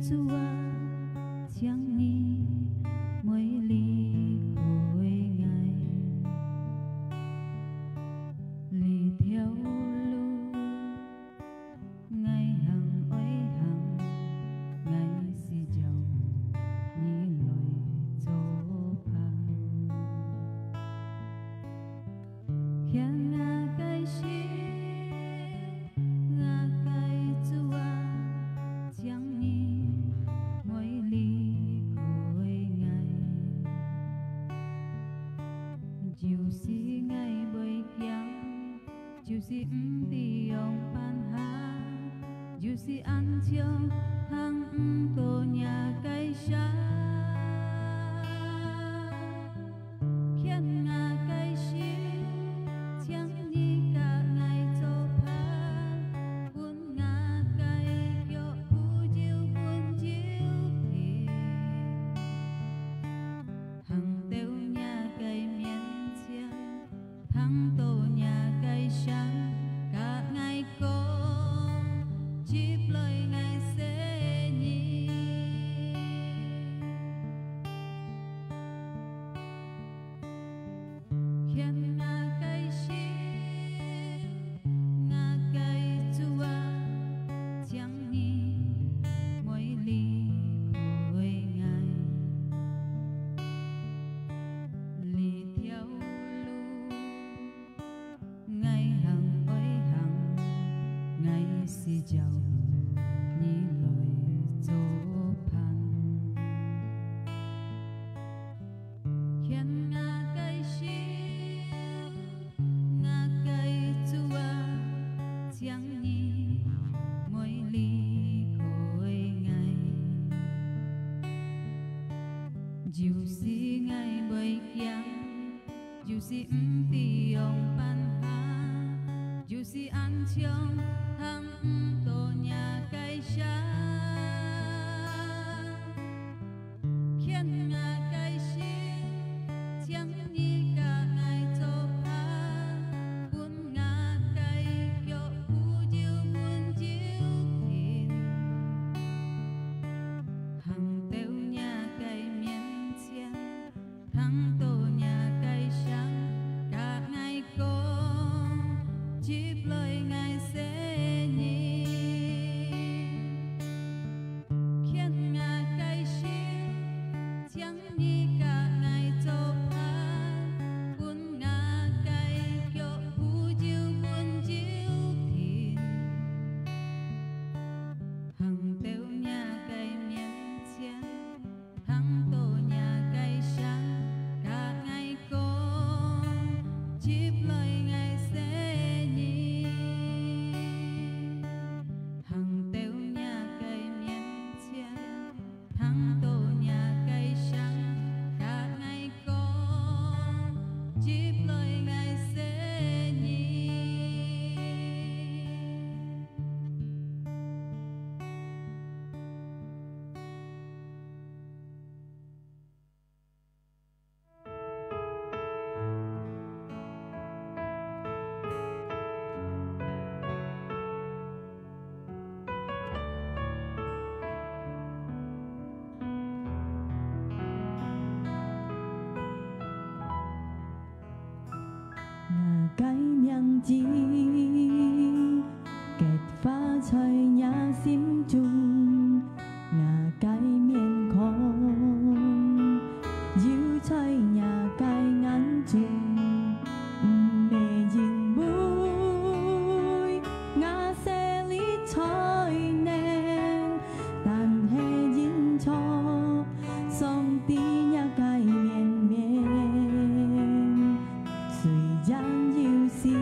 主啊，将你美丽可爱，你条路愛行愛行，愛是由你來作伴，向我解釋。就是愛袂行，就是不知用辦下，就是安像通不多領解釋，欠我解釋，將你甲愛作伴，阮我解叫不就本就平，行到領解面。通到nhà cây sáng cả ngày con chip lời ngày sẽ nhìn khiến ngà cây xin ngà cây chua chẳng ni mỗi ly khôi ngày ly theo ngày hằng ơi hằng ngày si giàu như lời dỗ pan khiến ngà cây xin ngà cây chua chẳng như mỗi ly khôi ngày dù si ngày bởi giang dù si ti ông pan dù si ăn trong thăng tổ nhà cây sáng khiến ngà cây xin chẳng như cả ngày cho phá buồn ngà cây kiểu u chiêu buồn chiêu thìn hằng tiêu nhà cây miên xiên thăng tổ nhà cây sáng cả ngày con chip lời ngày sẽ nhìn khiến ngà cây xin chẳng như cả ngày cho phá buồn ngà cây kiểu u chiêu buồn chiêu thìn hằng tiêu nhà cây miên xiên thăng tổ nhà cây sáng cả ngày con chip lời ngày sẽ hằng tiêu nhà cây miên xiên thăng tổ nhà cây sáng cả ngày con chip lời ngày sẽ nhìn cái miệng chi kết pha chơi nhà sim chung ngà cái miệng con dịu chơi nhà cái ngắn chung mẹ dinh bụi ngà sẽ lý chơi nên tàn hè dinh cho song tí nhà cái miệng miệng giang yêu si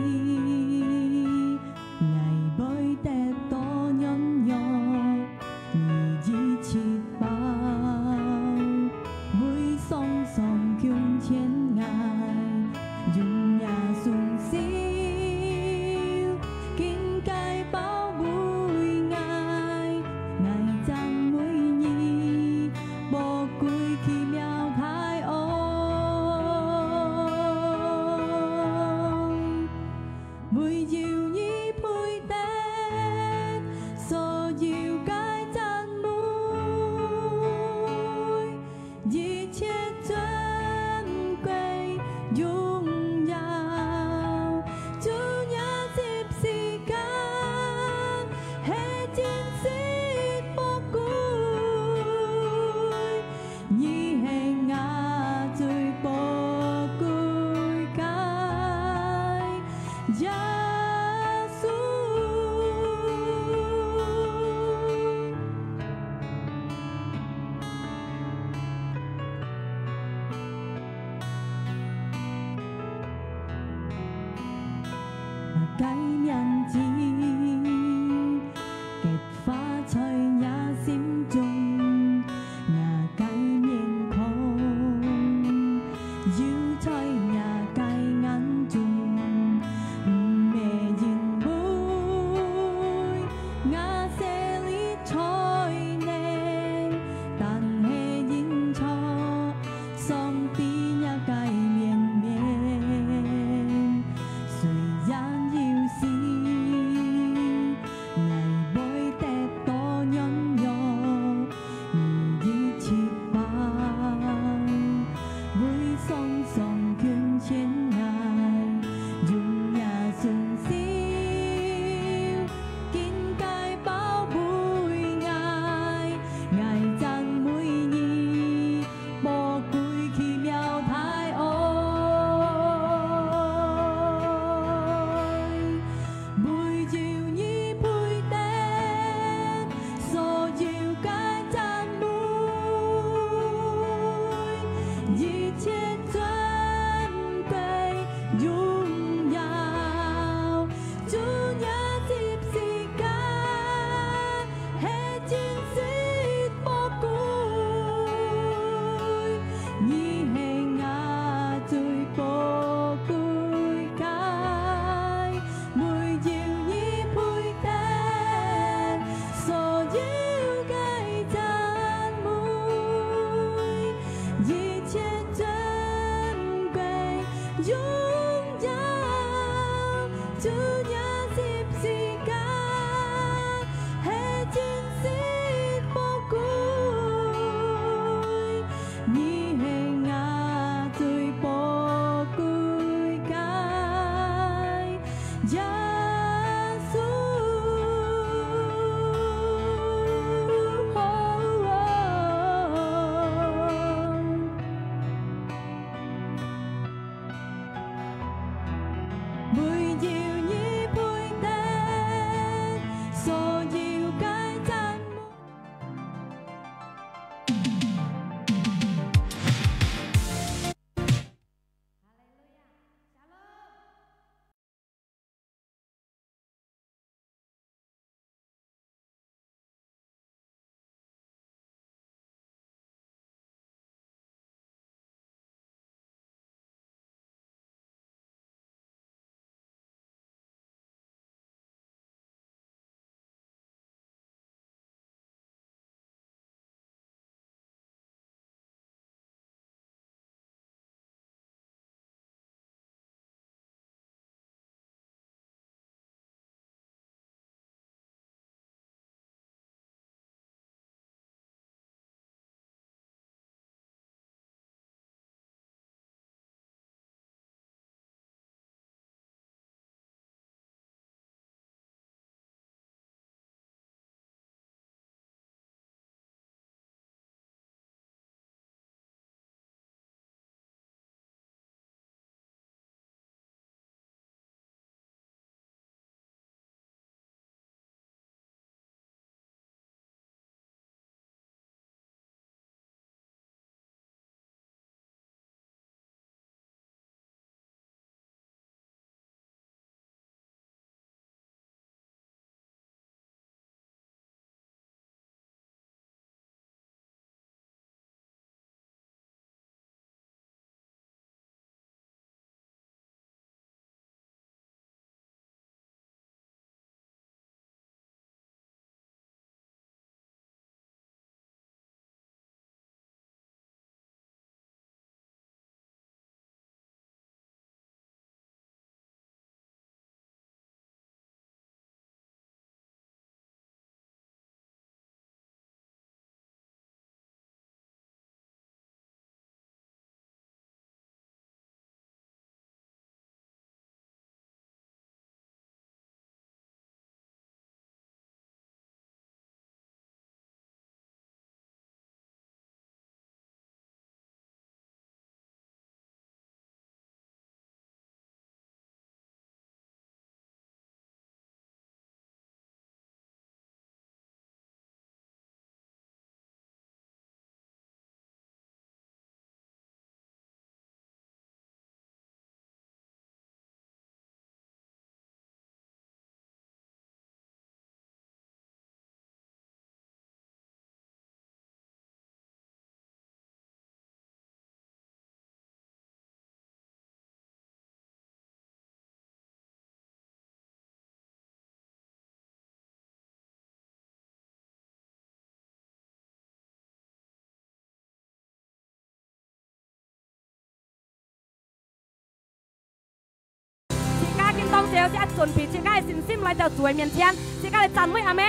上少只准备，自家信心来到主的面前，自家来赞美阿門。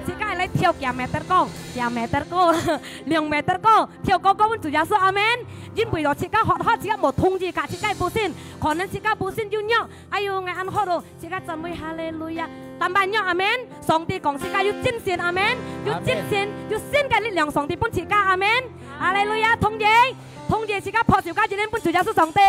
自家来跳行咩得高，行咩得高，2咩得高，跳高高，阮主耶穌阿門。因為咗自家學好，自家冇通知，自家不信，可能自家不信就拗，哎呦，我按好咯，自家讚美哈利路亞，但係拗阿門，上帝講自家要真信阿門，要真信，要先嘅力量，上帝幫自家阿門，哈利路亞，通知自家破照家今天幫主耶穌上帝，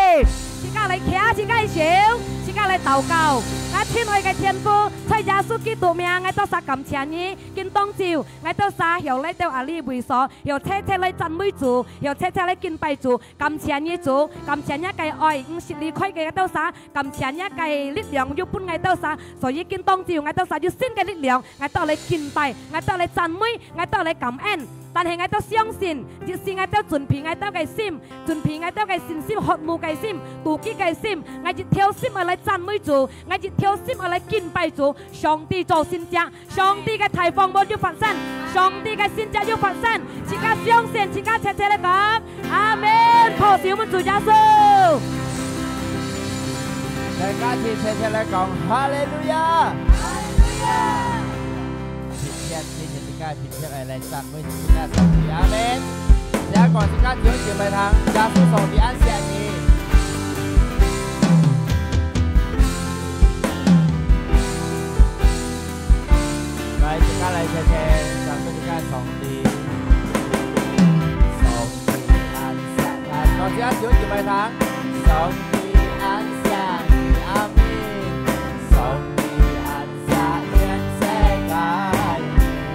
自家嚟徛，自家嚟笑，自家嚟禱告，我親愛嘅天父，在耶穌基督名，我多謝感謝你，見當照，我多謝由嚟到阿里會所，由車嚟讚美主，由車嚟敬拜主，感謝你主，感謝你嘅愛，50離開嘅多謝，感謝你嘅力量要搬我多謝，所以見當照，我多謝要新嘅力量，我多嚟敬拜，我多嚟讚美，我多嚟感恩。但係我都相信，就是我都準備我都嘅心，準備我都嘅信心、渴慕嘅心、妒忌嘅心，我一條心我嚟讚美主，我一條心我嚟敬拜主。上帝做先知，上帝嘅大方冇要發生，上帝嘅先知要發生，自家相信，自家切切嚟講，阿門。破小們主耶穌，大家切切嚟講，哈利路亞，哈利路亞。ผิดเพี้ยนอะไรสั่นไม่ถึงที่น่าสนใจอาเมนแล้วก่อนที่การเที่ยวเกี่ยวไปทางยาสูบส่งที่อันเสียนี้ไปที่การอะไรแท้ๆสั่งเป็นการส่งที่อันเสียกันก่อนที่การเที่ยวเกี่ยวไปทางส่งที่อันเสียอาเมนส่งที่อันเสียเลี้ยงเสกายเ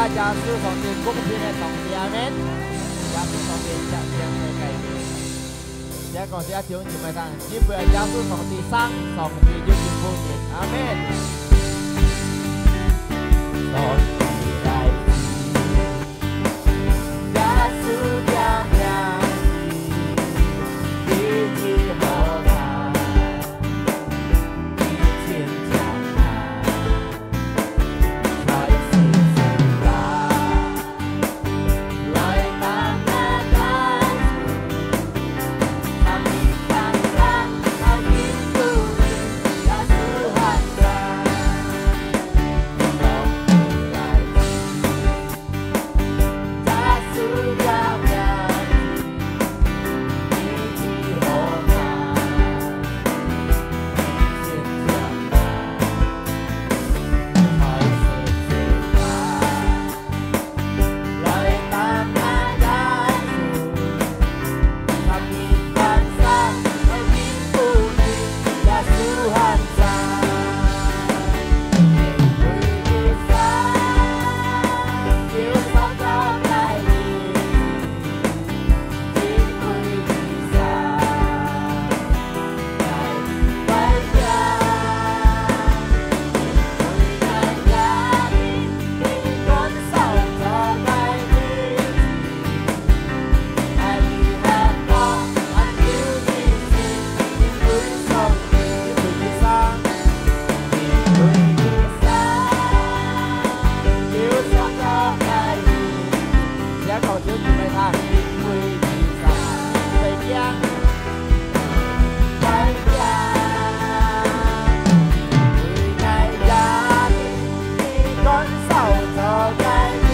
耶穌上帝公平嘅同時，阿們。耶穌上帝將世界。這個是一條唔係單，只會係耶穌上帝生，上帝要見福嘅，阿們。上帝來自，耶穌將名字，一起和他，一起將他，來世世代，來當那大主，他們當上他應負的，耶穌還在，上帝來自，耶穌將名字，一起和他，一起將他。來世世代，來當那大主，他們當上他應負的，耶穌還在，因為地上有創造大地，因為地上在萬家，因為大家的感受就大地，愛與和光，愛與地是因為上帝，因為地上，因為地上有創造大地，這個就準備他，因為地上北疆，北疆，因為大家的感受就大地。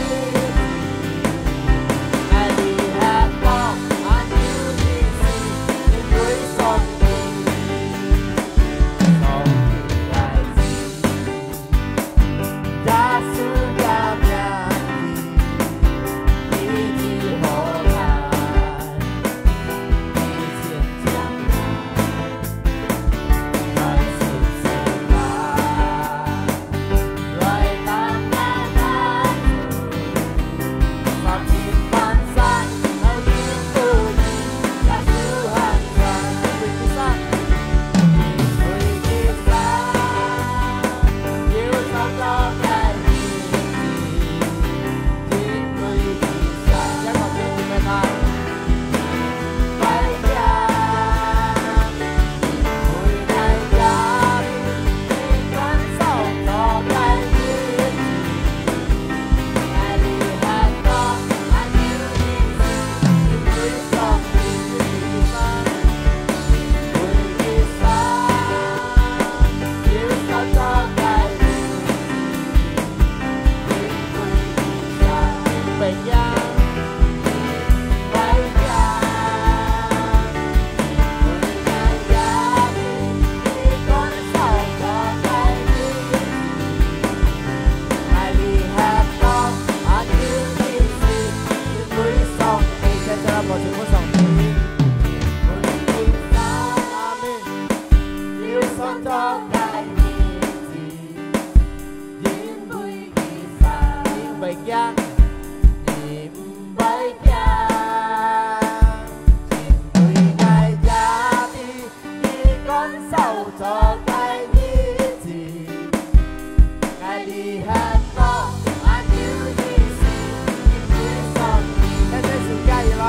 愛與和光，愛與地是因為上帝，上帝來自，耶穌將名字，一起和他，一起將他，來世世代，來當那大主，他們當上他應負的，耶穌還在，因為地上，因為地上有創造大地，因為地上，這個就準備他，百家，因為大家的感受就大地，愛與和光，愛與地是因為上帝，因為地上，因為地上有創造大地，因為地上北疆，北疆，因為大家的感受就大地，愛與和光，愛與地是因為上帝，謝謝啦，我全部上帝，因為地上，阿們，有創造大地，因為地上，因為疆，因為疆，因為大家的感受就大地，愛與和光，愛與地是因為上帝，在這暑假以來，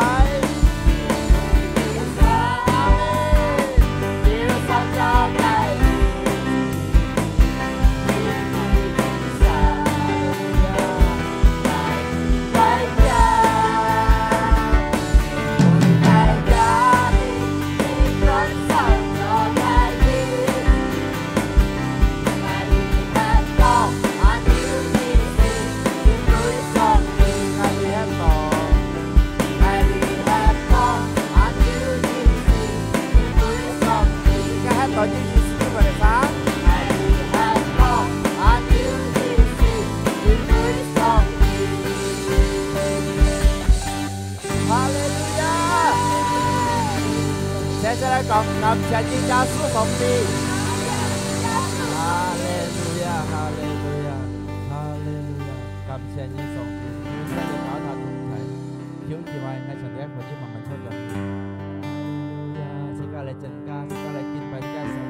因為地上，阿們，有創造大地，因為地上，來百家，因為大家的感受就大地，愛與和光，愛與地是因為上帝，愛與和光，愛與和光，愛與地是因為上帝，應該喺度啲意思俾我哋講，愛與和光，愛與地是因為上帝，哈利路亞，謝謝你講感謝主耶穌上帝，哈利路亞，哈利路亞，哈利路亞，感謝你上帝。Chúa chị mai ngay trận ghép của Chúa mà mình thôi rồi. Chị ca lại trận ca, chị ca lại kinh bài ca sống.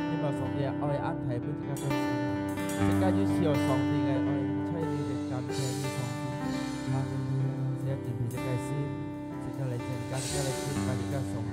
Nhưng mà sống thì ôi ăn thầy với chị ca tôi sống. Chị ca như chiều sống thì ngày ôi chơi đi để cảm thấy như sống. Hallelujah. Sẽ tìm thấy chị ca xin. Chị ca lại trận ca, chị ca lại kinh bài ca sống.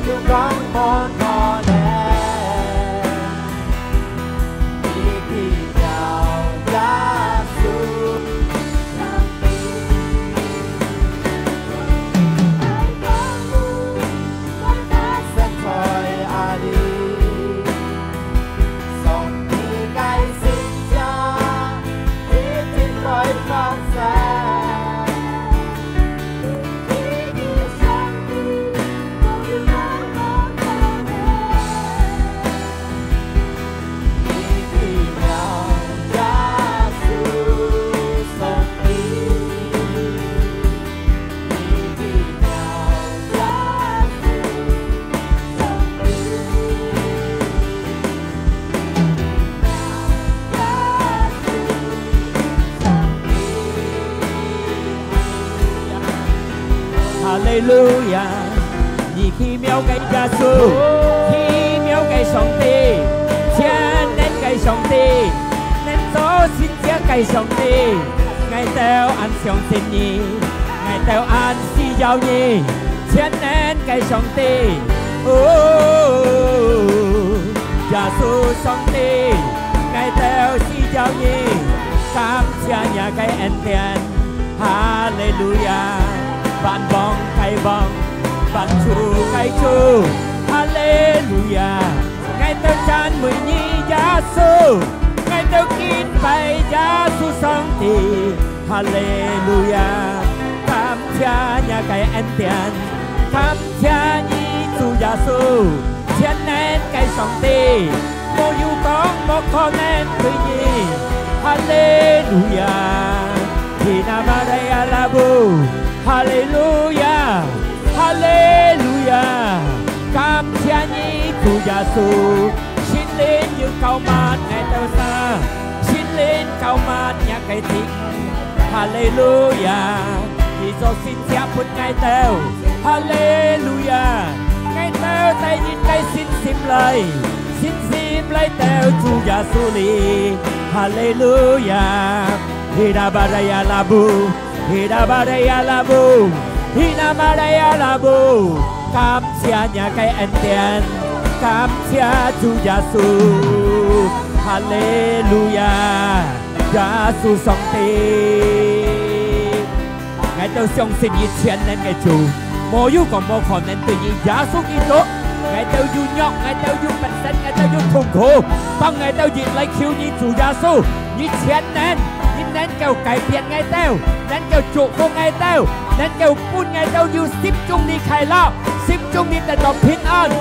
อยู่ก่อนบ่ทอแน่มีที่ยาวยาสูงเส้นคอยอาลีส่งที่ไกลสิ้นจาที่ที่คอยฟังแส哈利路亞，你奇妙嘅耶穌，奇妙嘅上帝，千年嘅上帝，能做先者嘅上帝，我都按相信你，我都按需要你，千年嘅上帝，哦，耶穌上帝，我都需要你，感謝你嘅恩典，哈利路亞。bạn bong cây bong bạn chủ cây chủ Hallelujah ngày tôi chan mười nhi giá su ngày tôi kín bay giá su sang thì Hallelujah cảm cha nhà cây anh tiền cảm cha nhi chủ giá su thiên nên cây sang thì mô yêu con mô con nên tự nhi Hallelujah thì nam đây alabu Hallelujah, Hallelujah. Cảm ơn Ngài Chúa Giêsu, xin lên như cầu mát Ngài tao xa, xin lên cầu mát nhà cái thịnh. Hallelujah, vì do xin chép phút Ngài tao. Hallelujah, Ngài tao tay nhìn cái xin sim lại tao Chúa Giêsu li. Hallelujah, hira baraya labu. Hina Maria Labu, Hina Maria Labu, cảm ơn nhà cái anh tiền, cảm ơn Chúa Giêsu, Hallelujah, Giêsu song ti, Ngài tôi相信以前人嘅主，冇有講冇可能對於耶穌基督，Ngài tôi yêu nhọc, Ngài tôi yêu bệnh sinh, Ngài tôi yêu痛苦，當Ngài tôi nhìn lại khiêu như主耶穌，以前人。nên kêu cải biến ngay tao, nên kêu trụ phúc ngay tao, nên kêu phun ngay tao yêu xếp chung đi khai lao, xếp chung đi tận đọc bình an,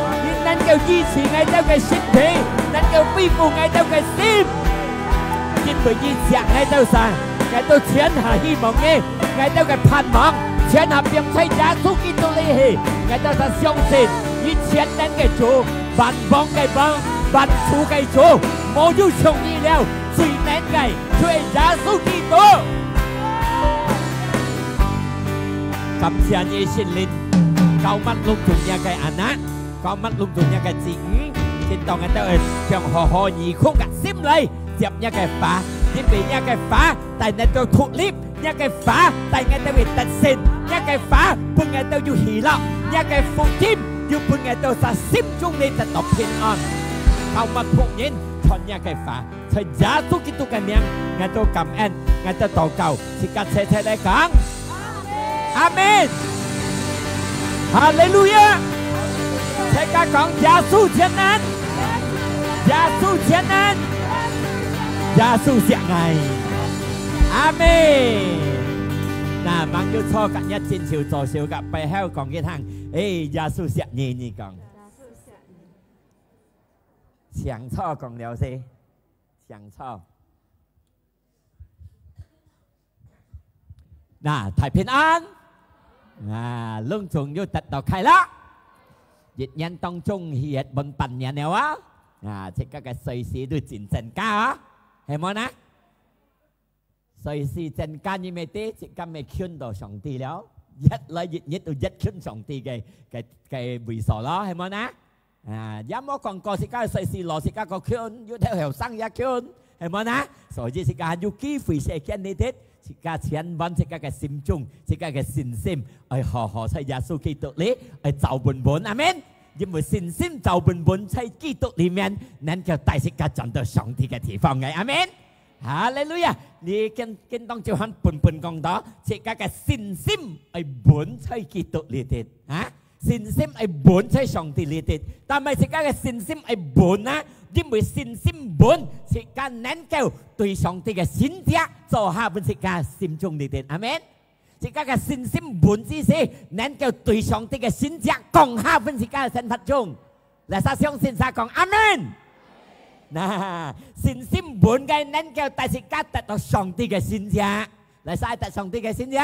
nên kêu duy trì ngay tao cái sinh thế, nên kêu vi phụ ngay tao cái sim, chính bởi vì dạng ngay tao sang, ngay tao chiến hạ hy vọng nghe, ngay tao cái phản mong, chiến hạ biếm xây giá số kỹ tố lê hề, ngay tao sẽ xong xin, như chiến đến cái chỗ, bạn bóng cái bóng, bạn chú cái chỗ, mô dù chồng đi leo. Suy nén ngày Chúa Giêsu Kitô cảm ơn Ngài xin linh cầu mắt lung tung nhà cái anh á cầu mắt lung tung nhà cái chị trên tàu người ta ơi trong họ nhị không cả sim lấy dẹp nhà cái phá chính vì nhà cái phá tại nên tôi thụ liếp nhà cái phá tại người ta bị tận xin nhà cái phá bưng người taอยู่hỉ lọ nhà cái phụ chimอยู่bưng người ta sa sim chung lên tận đọc bình an cầu mắt phụ nhìn chọn nhà cái phá thời giá tốt cái cái miệng Ngài tôi cảm ơn Ngài tôi祷告xin các sẽ thế đây con Amen Hallelujah thế các con Giêsu chiến an Giêsu chiến an Giêsu sẽ Ngài Amen nà mang yêu cho cả nhất trên chiều trò chiều gặp bài heo còn cái thằng ê Giêsu sẽ nhì nhì con chẳng cho còn điều gì chẳng cho nà thầy bình an lương chuồng vô tật đọc khai lá dịch nhân tông trung hiệt bần bần nhà nèo á thì các cái xây xí đưa chỉnh chân ca á hay món á xây xí chân ca như mê tế chỉ các mê khuyên đồ sòng tì léo rất lấy dịch nhất tôi rất khuyên sòng tì cái bùi sò đó hay món á giá mô còn có sĩ ca xây xì lò sĩ ca có khuyên vô theo hiểu sang giá khuyên hay món á rồi chứ sĩ ca dù ký phỉ sẽ khen đi tết sĩ ca chén vấn sĩ ca cái sim chung sĩ ca cái xin sim ở họ xây giá su khi tự lý ở giàu buồn bốn amen 因為信心就本在基督裡面，能夠帶自己進到上帝嘅地方嘅，阿們。哈利路亞！你跟當就很本講到，自己嘅信心係本在基督裡邊啊，信心係本在上帝裡邊，但係自己嘅信心係本啊，因為信心本，自己能夠對上帝嘅信者做下本自己心中裡邊，阿們。自己嘅信心本之時，能夠對上帝嘅信者講下本自己嘅生活中，嚟撒相信撒講阿們。嗱，信心本嘅能夠帶自己達到上帝嘅信者，嚟撒達上帝嘅信者。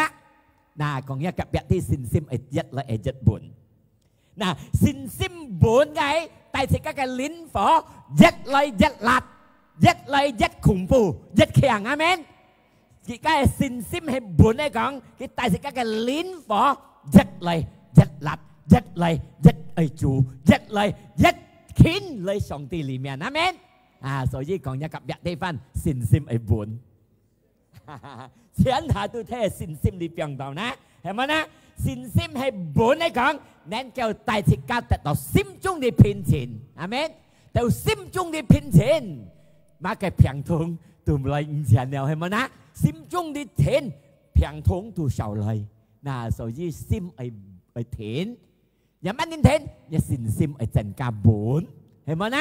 嗱，講一個別啲信心係一嚟係一本。嗱，信心本嘅帶自己嘅靈火，一嚟一辣，一嚟一恐怖，一強阿們。自己嘅信心係本嚟講，佢帶自己嘅靈火，一嚟一辣，一嚟一愛主，一嚟一傾喺上帝裡面，阿們。啊，所以講一個別地方，信心係本。天下都睇信心裡邊度呢，係咪呢？信心係本嚟講，能夠帶自己達到心中嘅平靜，阿們。到心中嘅平靜，乜嘅平通都唔嚟唔前了，係咪呢？心中的田平通都受累，嗱，所以心係田，有乜嘢田？有信心係增加本，係咪呢？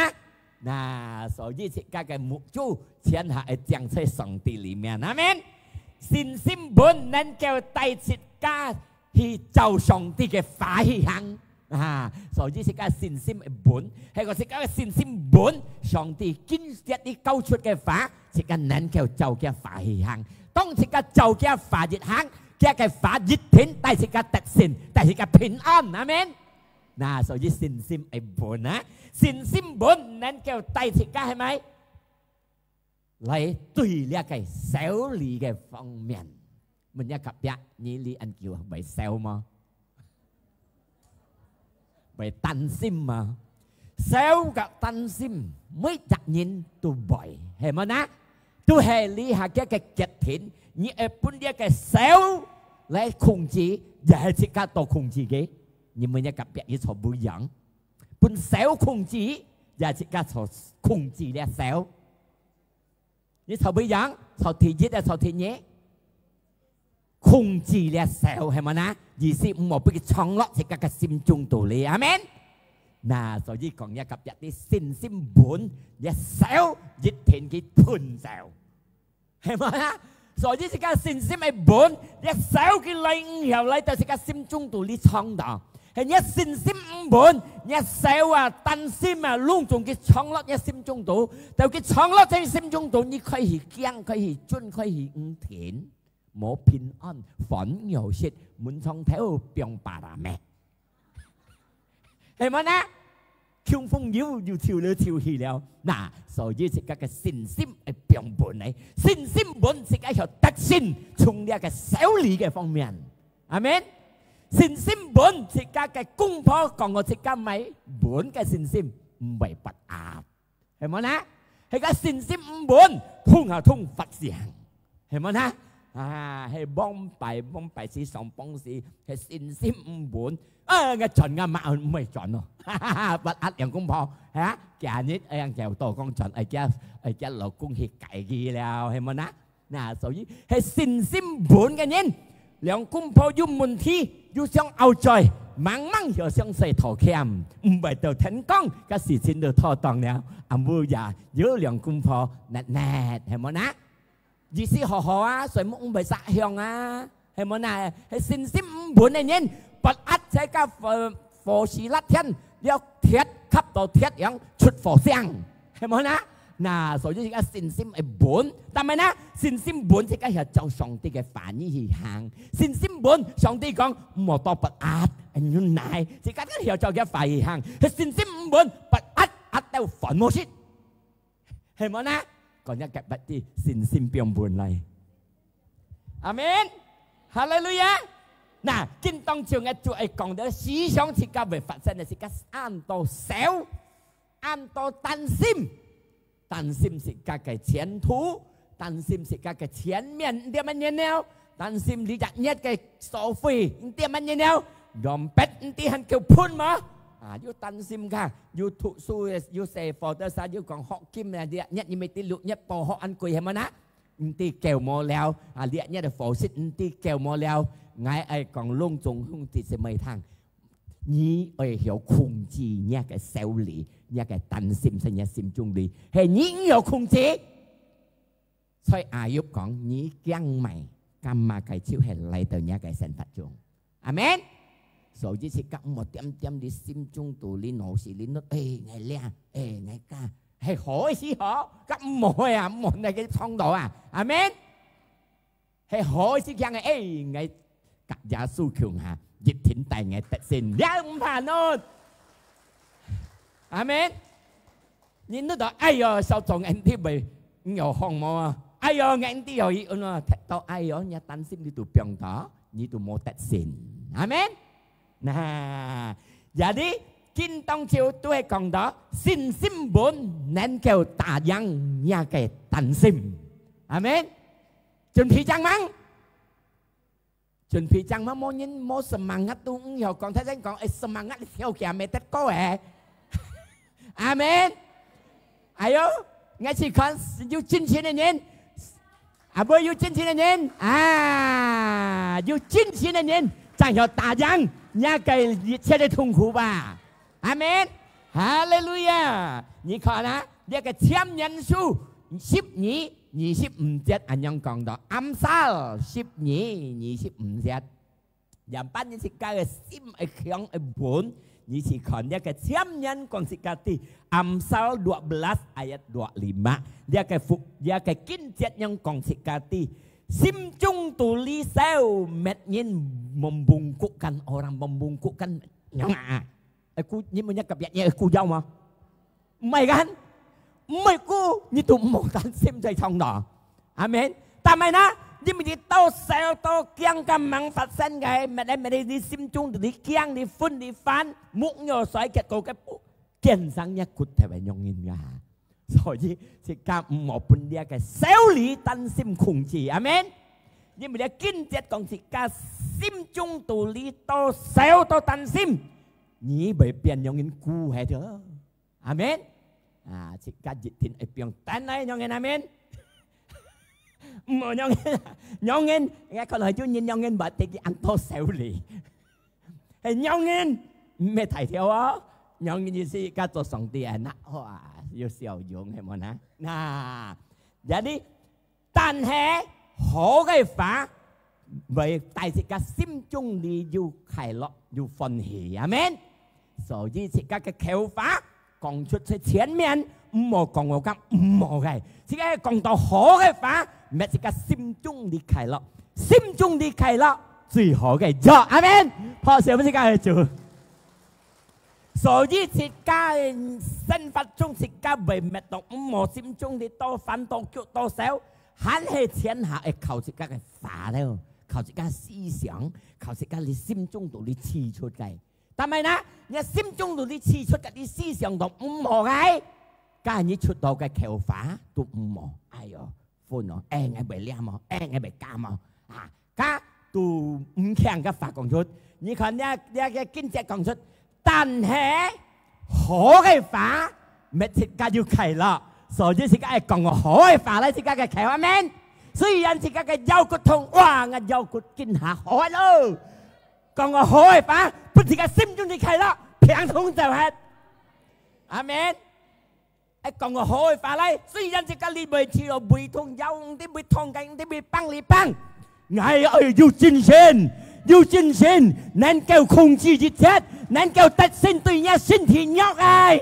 嗱，所以自己嘅目標天下係將在上帝裡面，阿們。信心本能夠帶自己去做上帝嘅法去行，啊，所以自己信心係本，係個自己嘅信心本，上帝堅實啲交出嘅法。自己能夠做嘅法去行，當自己做嘅法越行，嘅法越甜，帶自己得勝，帶自己平安，阿們。嗱，所以信心係本啊，信心本能夠帶自己係咪嚟對呢個小理嘅方面，問一個別，你按叫為小嗎？為擔心嘛？小嘅擔心，每一人都會係咪啊？都係你下嘅極田，你係本一個手嚟控制，又係自己多控制嘅。你們一個別嘢做唔一樣，本手控制，又係自己做控制嘅手。你做唔一樣，做天一啊，做天嘢，控制嘅手係咪啊？意思唔好俾佢闖落自己嘅心中度嚟，阿們。嗱，所以講一個別啲信心本一手一田嘅盤手，係咪啊？所以自己信心係本一手嘅嚟以後嚟到自己心中度嚟闖蕩，係一信心唔本一手啊擔心啊隆重嘅闖落一心中度，就佢闖落喺心中度，你可以驚，可以進，可以唔甜，冇平安，反有時滿窗頭變白啦咩？係咪呢？強風要跳了跳去了，嗱，所以自己嘅信心係變本嚟，信心本自己有特性，從呢個小理嘅方面，阿們。信心本自己嘅功課講我自己咪本嘅信心唔係不啱，係咪呢？係個信心唔本，通下通發事行，係咪呢？啊，係幫敗事上幫事，係信心唔本。我準嘅嘛唔係準咯，不壓人公婆嚇，今日人就多講準，而家老公去改嘅了，係咪啊？嗱，所以係信心本嘅人，兩公婆有問題，要想拗在，慢慢又想洗頭鉗，唔係到天光，個事情就妥當了。阿妹呀，有兩公婆叻叻，係咪啊？意思好好啊，誰冇唔係撒向啊？係咪啊？係信心唔本嘅人。不壓這個火勢辣天，要鐵吸到鐵樣出火聲，係咪啊？嗱，所以而家信心係本，但係呢，信心本自己係就上帝嘅範圍去行。信心本，上帝講唔好多不壓，原來自己都要就嘅範圍行。係信心唔本，不壓壓到煩冇事，係咪啊？講一個不啲信心變本嚟，阿們，哈利路亞。嗱，今當朝嘅就係講到思想自己會發生嘅事，按到小，按到擔心自己嘅前途，擔心自己嘅前面點樣樣，擔心你日日嘅收費點樣樣，用筆啲人叫判嘛， yêu tan sim kha yêu thụ su yêu xe phò tơ sa yêu còn họ kim là địa nhất như mấy tí lụ nhất bò họ ăn quỳ hay mà ná tí kèo mò leo địa nhất là phò xích tí kèo mò leo ngay ai còn lông trùng không thì sẽ mấy thằng nhí ai hiểu khung chi nha cái xéo lì nha cái tan sim sang nha sim chung đi hay nhí hiểu khung chi所以阿玉講你將咪今嘛計超係嚟到一個神法中，阿們。所以是講một點點你心中度你腦時你都ngày亮ngày ca係可以可咁唔會啊唔係cái phong độ à amen係可以講ngày các gia sư cường hà dịch thiện tài ngày tết xin giá khôngผ่านluôn amen nhìn nó đó ai giờ sao chồng anh thì bị nhiều hong mò ai giờ anh thì rồi nó tao ai giờ nhà tan sim đi tụ biang đó như tụ mò tết xin amen. Nah, jadi kinh tông chiều tôi còn đó xin sim bốn nên kêu tà giang nhà cái tận sim, amen. Chuẩn bị chăng măng, chuẩn bị chăng măng mỗi nhân mỗi semangat tu nhiều còn thấy còn semangat theo kia mẹ tết có à, amen. Ayo, ngay chỉ còn yêu chính chiến này nhân, bữa yêu chính chiến này nhân, yêu chính chiến này nhân, chẳng hiểu tà giang nhà cái sẽ được痛苦吧 Amen Hallelujah 你看啊這個簽人數12 25節anh em講到 Amsal 12 25節 yang pan si ka sim ai khiang ai bon ni si kan dia ke siam nyan kong si kati Amsal 12 ayat 25 dia ke kin jet yang kong si kati sim chung tuli sel metnyin membungkukkan orang membungkukkan nyong aku ni menyakap ya aku jauh mah mày kan mày ku ni tu mo tan sim dai thong đó amen ta mày na nhưng mà đi tao xeo tao kiêng cầm măng phát sinh cái mà đây đi sim chung đi kiêng đi phun đi phán múc nhờ xoay cái câu cái kiêng sang nhắc cút theo bài nhong in ra rồi chứ thì cả một bên dia cái xéo lý tan sim khủng chỉ amen nhưng mà dia kinh chết còn thì cả sim chung tụ lý tao xéo tao tan sim nhí bởi biển nhong in cu hay đó amen thì cả dịch tin ở biển tan này nhong in amen mà nhong in nghe câu lời Chúa nhìn nhong in bởi thì ăn to xéo lì hay nhong in mẹ thầy theo á nhong in như gì cả tổ sòng tiền á hoa yêu siêu dụng hay mà na jadi tan hè hổ cái phá vậy tại vì cả sim chung đi du khai lọ du phân hỉ amen所以是個口法講出去前面唔好講我咁唔好嘅，是個講到好嘅法，咪是個心中的快樂，心中的快樂最好嘅咗，阿們，破少唔是個做，所以是個生活中是個為乜到唔好心中的多煩多腳多少，還係天下係靠是個嘅法了，靠是個思想，靠是個你心中度你刺出嚟。但係呢，你心中度你刺出嘅啲思想度唔好嘅，假如你出到嘅口法都唔好，哎呦，歡哦，我被靚哦，我被監哦，假都唔強嘅法講出，你看呢嘅經濟講出，但係好嘅法，咪即刻要開啦，所以即刻係講個好嘅法咧，即刻嘅開阿們，雖然即刻嘅腰骨痛，哇，我腰骨見下好咯。講個好嘅法，不是個心中的快樂，平通就係，阿們。一講個好嘅法咧，雖然是個你未似到背痛腰，啲背痛緊，啲背崩你崩，我要精神，要精神，能夠控制一切，能夠得勝對人身體弱愛。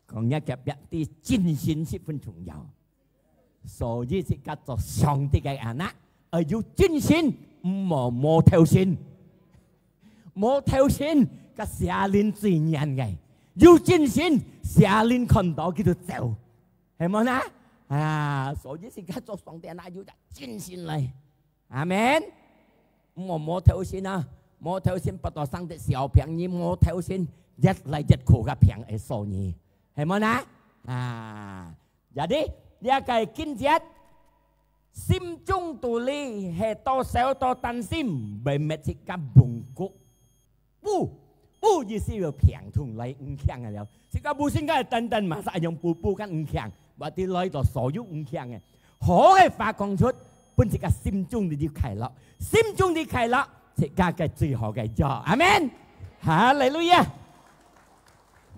講一個別啲精神十分重要，所以是個做上帝嘅人啊，要精神。冇條線，冇條線，個下鏈最難嘅，要精神，下鏈看到佢就走，係咪啊？所以是家做上帝那要精神嚟，阿們。冇條線啊，冇條線不到上帝小平，你冇條線一嚟一苦嘅平係數你，係咪jadi dia kayak kinjat sim chung tuli he to sel to tan sim by metika bungkuk 不意思要平同來五強嘅了。而家冇先嘅等等，馬上用步跟五強，或者來到所有五強嘅，好嘅話講出，本自己心中嘅快樂，心中嘅快樂，自家嘅最好嘅咗，阿們，哈利路亞。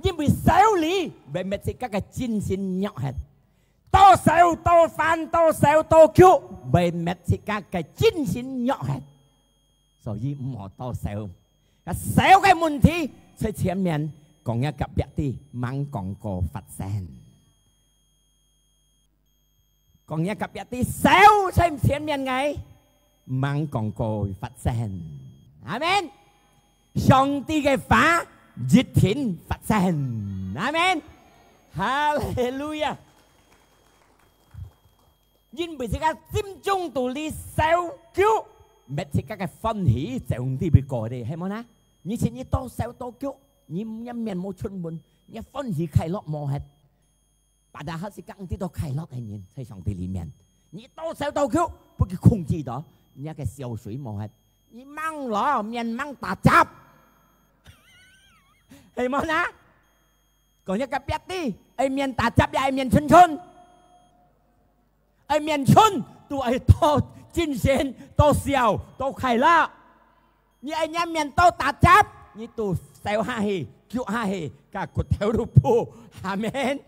因為手裏為乜自家嘅精神肉係，多手多飯多手多腳，為乜自家嘅精神肉係，所以唔好多手。手嘅問題在前面講一個別啲，猛講過發聲。講一個別啲手在前面嘅，猛講過發聲。阿們，上帝嘅話熱天發聲。阿們，哈利路亞。因為自家心中道理手腳，乜自家嘅歡喜就唔知邊個哋係冇啦。以前你多手多腳，你一面冇出門，你歡喜快樂冇係，把大家是更知道快樂嘅人在上帝裡面。你多手多腳，不佢控制到，你一個小水冇係，你掹攞面掹打雜，係冇啦。講一個別啲，一面打雜又一面春春，一面春都係多精神、多笑、多快樂。你一面都打雜，你都手下去、腳下去，加骨頭都破，係咪？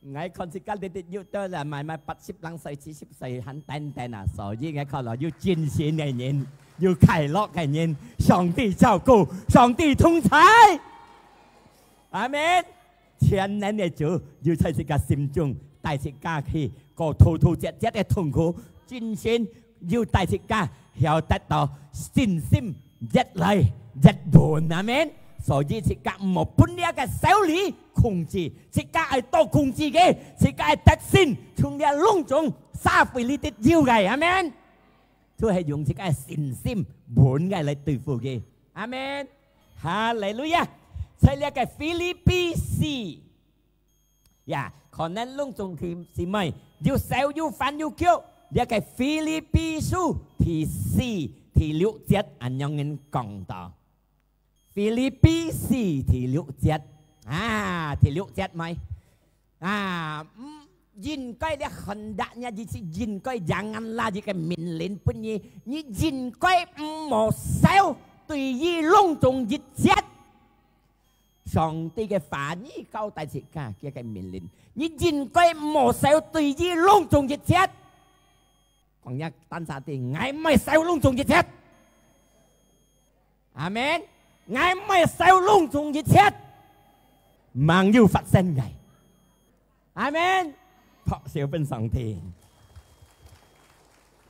我看自己啲要得啦，買80零歲、70歲很等等啊，所以我看到要精神嘅人，要快樂嘅人，上帝照顧，上帝同在，係咪？前年嘅主要在自己心中帶自己去過滔滔節節嘅痛苦，精神要帶自己。要得到信心一嚟一半，阿們。所以自己唔好本呢一個手裏控制，自己係多控制嘅，自己係得先從呢窿中撒回呢啲腰嘅，阿們。都係用自己嘅信心本嘅嚟對付嘅，阿們。哈利路亞！在呢個腓立比書，呀，可能窿中係咪要手要飯要腳？呢個腓立比書第4第6節咁樣講到，腓立比書第6節啊，第6節咪啊，應該咧hendaknya應該janganlah jika命令不義，你應該唔好少對於隆重日節，上帝嘅話語交代自家嘅個命令，你應該唔好少對於隆重日節。講一單殺啲，我唔係受隆重熱切，阿們，我唔係受隆重熱切，忙要發生嘅，阿們，學小本上天，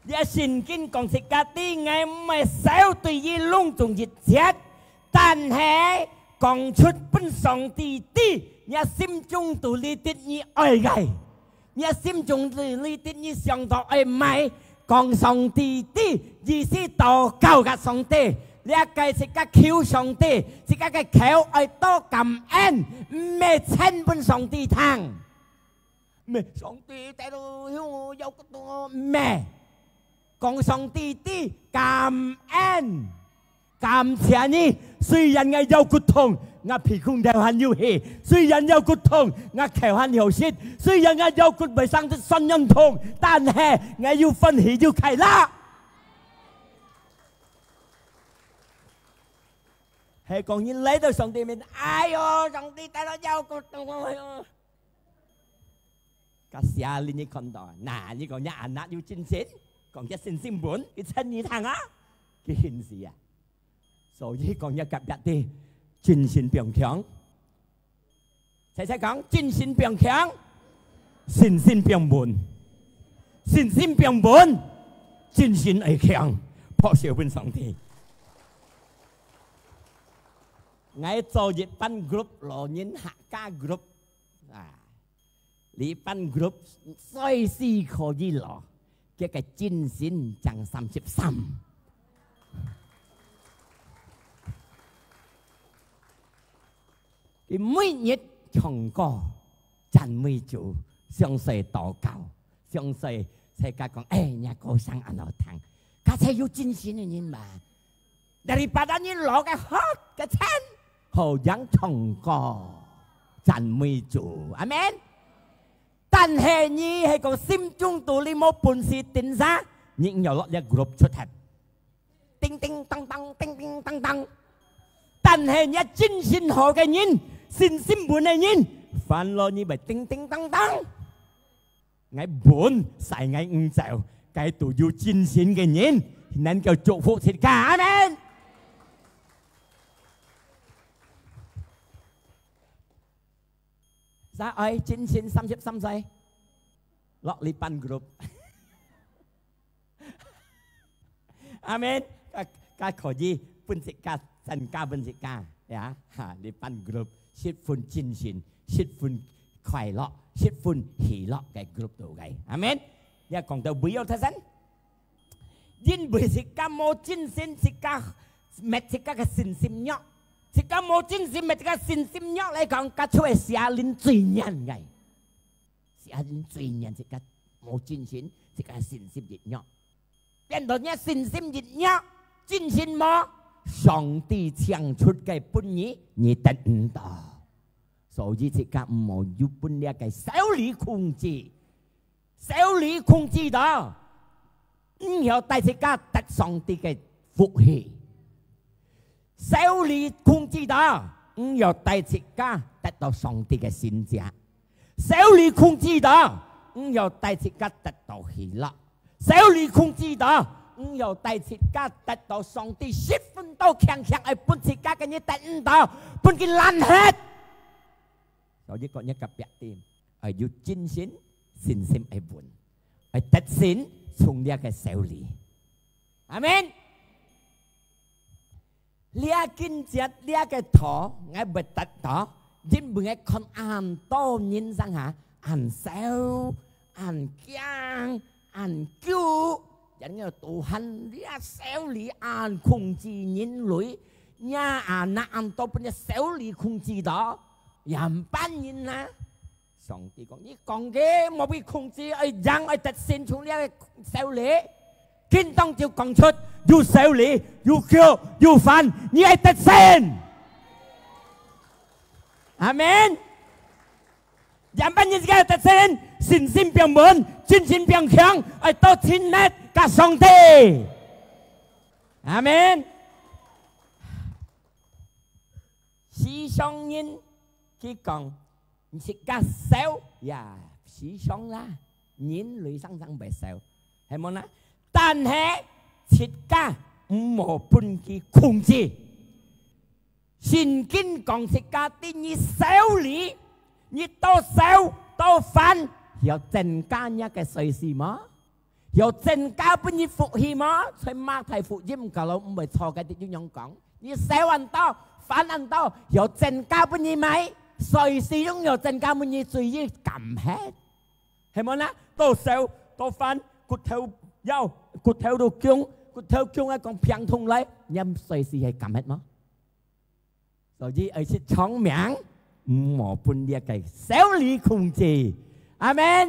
一聖經講食家啲，我唔係受對於隆重熱切，但係講出本上帝啲，你心中對呢啲你愛嘅，你心中對呢啲你想到愛買。講上帝啲意思禱告嘅上帝，你一計自己求上帝，自己嘅求愛多感恩，唔係親本上帝聽，唔係上帝睇到有個多咩？講上帝啲感恩，感謝你，雖然我有骨痛。我皮膚條很要氣，雖然有骨痛，我頭很有舌，雖然我有骨未生的身陰痛，但係我要歡喜要快樂。係講你嚟到上帝面，哎呦，上帝睇到有骨痛，哎呦！個時你看到，嗱，你講一眼眼要精神，講一信心本，佢親你睇啊，佢顯示啊，所以講一夾一啲。精神變強，齊齊講精神變強，信心變滿，信心變滿，精神係強，破小本上帝。我做一班 group 老人客家 group 啊，呢班 group 隨時可以攞嘅個精神漲33。佢每日唱歌讚美主，相信禱告，相信世界講，人歌聲很好聽，佢才有精神嘅人嘛。但係把人攞嘅好嘅錢，好像唱歌讚美主，阿們。但係你係個心中對你冇本事定啥，你又落一 group 出嚟，叮叮當當，叮叮當當。但係你真心好嘅人，信心滿嘅人，煩惱你咪叮叮當當。我本係我唔就，計到要真心嘅人，能夠祝福大家，阿們。Sa ơi, chính xin 33 giây. Lọ li pan group. Amen. Các khổ gì, phân sĩ ca, sân ca phân sĩ ca. Ya, li pan group. Xích phun chính xin, xích phun khoai lọ, xích phun hỉ lọ cái group đồ gầy. Amen. Ya còn tao bùi yêu thế dân. Dinh bùi sĩ ca mô chính xin sĩ ca, mẹ sĩ ca cái xin xin nhọ. Chỉ có một chính sĩ mà chỉ có xin xin nhóc lại còn cả chuỗi xia linh truy nhân ngày xia linh truy nhân chỉ có một chính sĩ chỉ có xin xin dịch nhóc bên đó nhá xin xin dịch nhóc chính sĩ mà song ti chẳng chút cái bún nhí tận đó所以chỉ có một yêu bún lia cái sáu lý控制đó hiểu tại chỉ có tận song ti cái phục hỷ sáu lý控制到，要帶自家得到上帝嘅善者；sáu lý控制到，要帶自家得到喜樂；sáu lý控制到，要帶自家得到上帝十分到強強去幫自家嘅嘢得唔到，幫佢爛hết。所以講一個別點，係要真心信心去換，係得勝從呢個sáu lý。阿們。lia kinh chết lia cái thọ ngay bật tật đó chính bữa ngay con ăn to nhìn sang hả ăn xéo ăn kiang ăn cứu dẫn như tụ hành lia xéo lý ăn khung chi nhìn lối nhà ăn na ăn to bên xéo lý khung chi đó yam ban nhìn na xong thì còn cái một cái khung chi ấy giang ấy tật xin xuống lia xéo lý kinh tông chịu còn chút dù xéo lý dù kêu dù phản như ai tật sen amen giảm ban như cái tật sen xin xin biang mơn xin xin biang khang ai to xin nét cả song tê amen sĩ song nhân khi còn sĩ ca xéo ya sĩ song la nhìn lưỡi sang sang bể xéo hay món á但係切家冇半句控制，聖經講切家啲你少理，你多少多犯，有增加一個隨時嗎？有增加不你福氣嗎？所以馬太福音講唔係錯嘅，啲樣講，你少人多，犯人多，有增加不你咪，隨時擁有增加不你注意撳hết，係咪啦？多少多犯，骨頭。Yo, cụt theo đồ kiông ấy còn phiang thùng lấy nhằm xoay xì hay cầm hết nó rồi gì ấy sẽ chóng miệng một phần địa cái xéo lý khung trì amen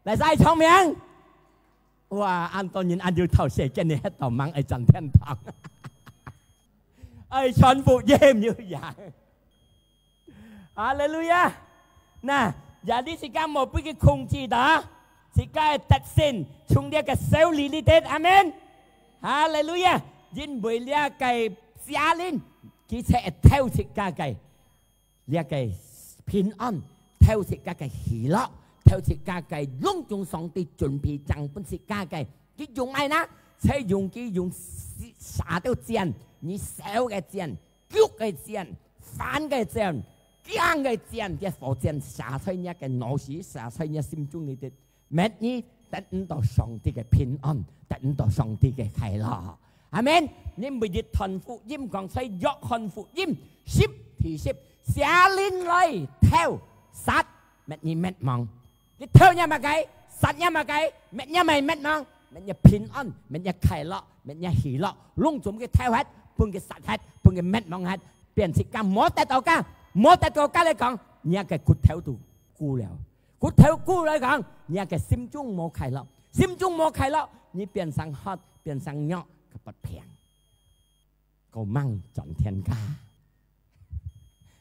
lại sai chóng miệng wow anh tôi nhìn anh yêu thầu sẽ trên này hết tàu măng ấy chẳng thiên thằng ấy chọn phụ dêm như vậy hallelujah nè giờ đi sẽ cầm một cái khung trì đó chỉ cái tật xin chúng dia cái xéo lý lý tết amen hallelujah dính bởi lia cái xia linh chỉ sẽ theo chỉ cái lia cái平安theo chỉ cái hỷ lọ theo chỉ cái lung chung song ti chuẩn bị chẳng phân chỉ cái dùng ai na sẽ dùng xả tiêu tiền你xéo cái tiền cứu cái tiền phản cái tiền kiang cái tiền cái phổ tiền xả thôi nhá cái nỗ sĩ xả thôi nhá sim chung lý tết mẹ nhi tận到上帝嘅平安，tận到上帝嘅快樂，阿們。你每日傳福音講say約翰福音10thì 10，寫lên來theo sát mẹ nhi mẹ mong，你 theo nhà mà cái sát nhà mà cái mẹ nhà mày mẹ mong，mẹ nhà平安，mẹ nhà快樂，mẹ nhà喜樂，攏總嘅 theo hết，半嘅殺hết，半嘅mẹ mong hết，變成個冇得到家嚟講，你個骨頭都枯了。骨頭枯嚟講，你個心中冇快樂，心中冇快樂，你變成黑，變成肉，佢不平，個掹盡天家。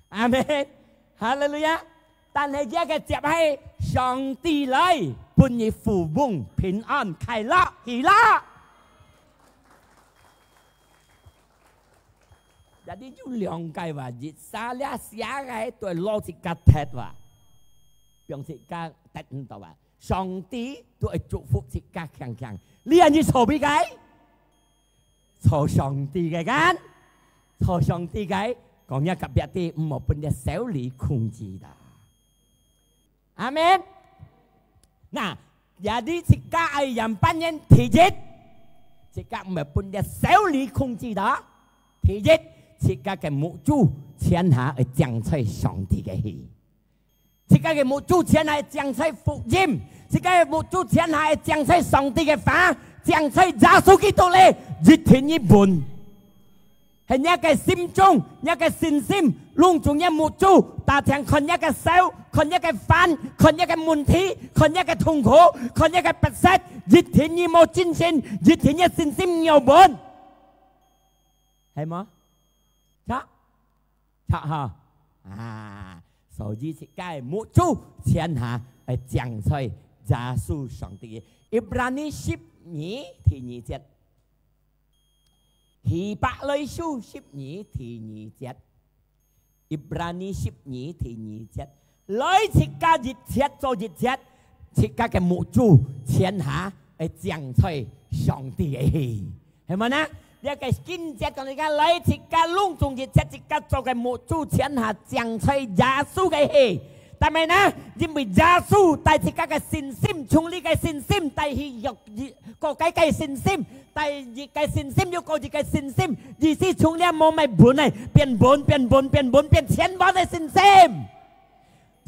阿門，哈利路亞。但係一個接係上帝嚟，伴你富翁平安快樂喜樂。有啲要兩計話，熱沙咧寫嘅對邏輯嘅鐵話，並且嘅特唔到話，上帝都係祝福自家強強。呢樣嘢錯邊計？錯上帝嘅間，錯上帝嘅講一個別啲唔好俾你手裏控制的。阿門。嗱，有啲自家係人扮人體質，自家唔係俾你手裏控制的體質。自家嘅目珠前下係將在上帝嘅氣，自家嘅目珠前下係將在福音，自家嘅目珠前下係將在上帝嘅法，將在耶穌基督咧一天一半，係一個心中一個信心，隆重一目珠，達成看一個手，看一個飯，看一個問題，看一個痛苦，看一個不實，一天一冇精神，一天一信心有本，係嗎？查哈啊，所以是該目珠前下係將在耶穌上帝。以布拉尼12第2節，希伯來書12第2節，以布拉尼12第2節，來自家熱切做熱切，自家嘅目珠前下係將在上帝嘅氣，係咪呢？一個經節講你講來自家隆重熱切，自家做嘅目珠前下將在耶穌嘅氣。但係呢，因為耶穌帶自家嘅信心，從呢個信心帶去個嘅信心，第二嘅信心要個二嘅信心，意思從呢冇咪本嚟變本變千萬嘅信心。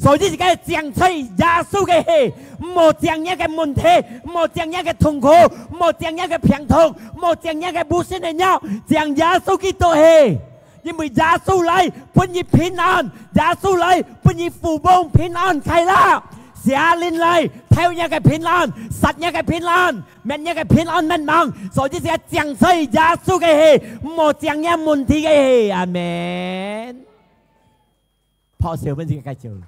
所以自己將在耶穌嘅氣，冇將一個問題，冇將一個痛苦，冇將一個病痛，冇將一個不信嘅nhau，將耶穌基督氣。因為耶穌嚟俾你平安，耶穌嚟俾你富翁平安快樂，下年嚟睇一個平安，實一個平安，免一個平安免亡。所以自己將在耶穌嘅氣，冇將一問題嘅氣。阿門。破小本自己繼續。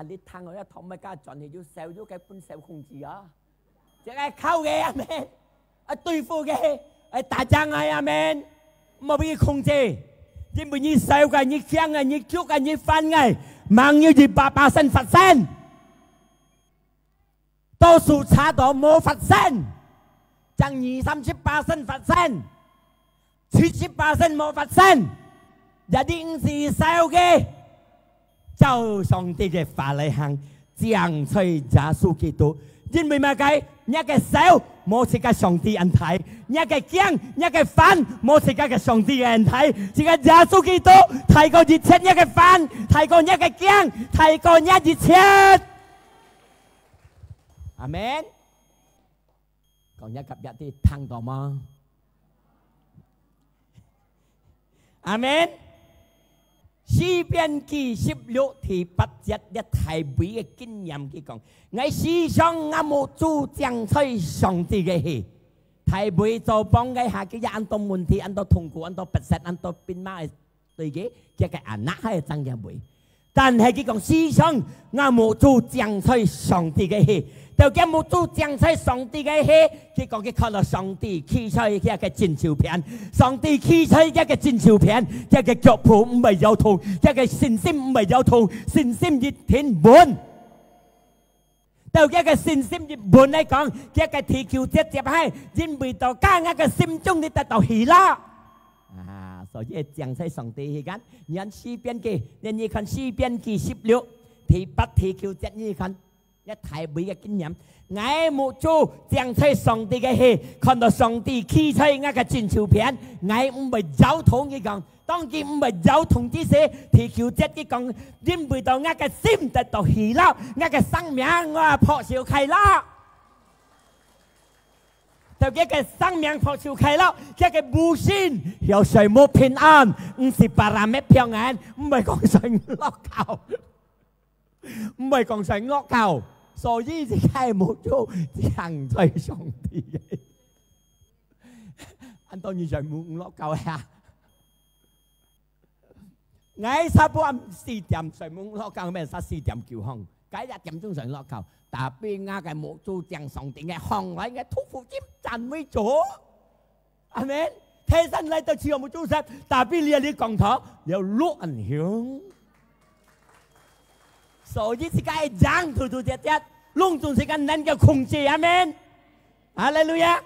你聽我一堂咪家轉嚟要受咗嘅本受控制啊！即係溝嘅阿們，係對付嘅係打仗嘅阿們，冇俾佢控制，因為你受嘅、你驚嘅、你捉嘅、你犯嘅，猛要200%發生，多數差到冇發生，爭20-30%發生，70%冇發生，有啲是受嘅。就上帝嘅法嚟行，將在耶穌基督，因為乜解？一個手冇自家上帝人睇，一個驚，一個煩冇自家嘅上帝人睇，自家耶穌基督睇過熱切一個煩，睇過一個驚，睇過一熱切。阿門。講一及一啲聽到嗎？阿門。詩篇記16第8節一太美嘅經驗佢講，我時常我目珠將在上帝嘅氣，太美就幫佢下嘅按到問題，按到痛苦，按到不實，按到變馬對嘅，即係按哪係真嘅美。但係佢講時常我目珠將在上帝嘅氣。就叫目珠將在上帝嘅氣，結果佢看到上帝企出一個真照片，上帝企出一個真照片，一個腳蹼唔係有痛，一個信心唔係有痛，信心一天滿。到一個信心一滿嚟講，一個祈求直接係因為到加一個心中你得到喜樂。啊，所以將在上帝嘅間，你看詩篇記，你看詩篇記16第8祈求直你看。一太美嘅經驗，我目珠將在上帝嘅氣，看到上帝企出一個真照片，我唔係有痛嘅講，當然唔係有痛之時，祈求者嘅講，因為到我嘅心得到喜樂，我嘅生命我破曉快樂，就一個生命破曉快樂，一個無心有誰冇平安，唔是巴拉咩平安，唔係講誰落球。唔係講成惡教，所以自己係冇做將在上帝嘅。ăn tôi như vậy muốn lót cầu ha ngay sau bữa 4 điểm rồi muốn lót cầu mấy sao 4 điểm kiểu hồng cái ra chậm chung rồi lót cầu tapi nga cái một chú chẳng sống thì nghe hồng lại nghe thúc phụ chim chăn mấy chỗ amen thế gian lại tôi chiều một chút xem tapi lia đi còn thở đều lúc ảnh hưởng所以是该讲突突跌跌，弄总是个能够控制，阿门。哈利路亚。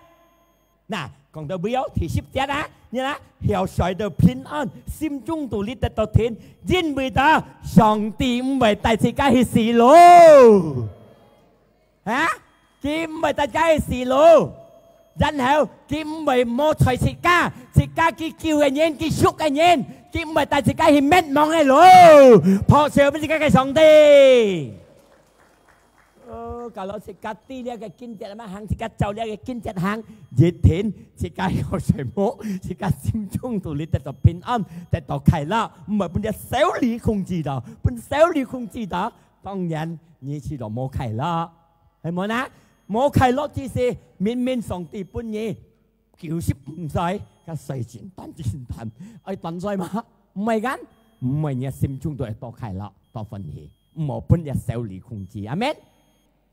嗱，講到表第10節啊，你睇，要隨到平安，心中獨立得到天，因為到上帝唔係大世界去事路，嚇，佢唔係大家去事路，然後佢唔係冇隨世界，世界佢叫嘅人，佢屬嘅人。佢唔係大自己係滅亡嘅路，破碎俾自己嘅上帝。kalau sekati dia ke kintet ama hang sekat chau dia ke kintet hang nhiệt thiện sekat có sợi mộ sekat sim chung tu li tetap bình an tetap khai la mà bên dia xéo lý không gì đó bên xéo lý không gì đó當然你知道冇khai la係冇นะ冇khai la即是明明上帝本嘢95歲個歲前單前單愛單歲嘛唔係緊唔係你心中都係多khai la多分嘢冇本dia xéo lý控制阿們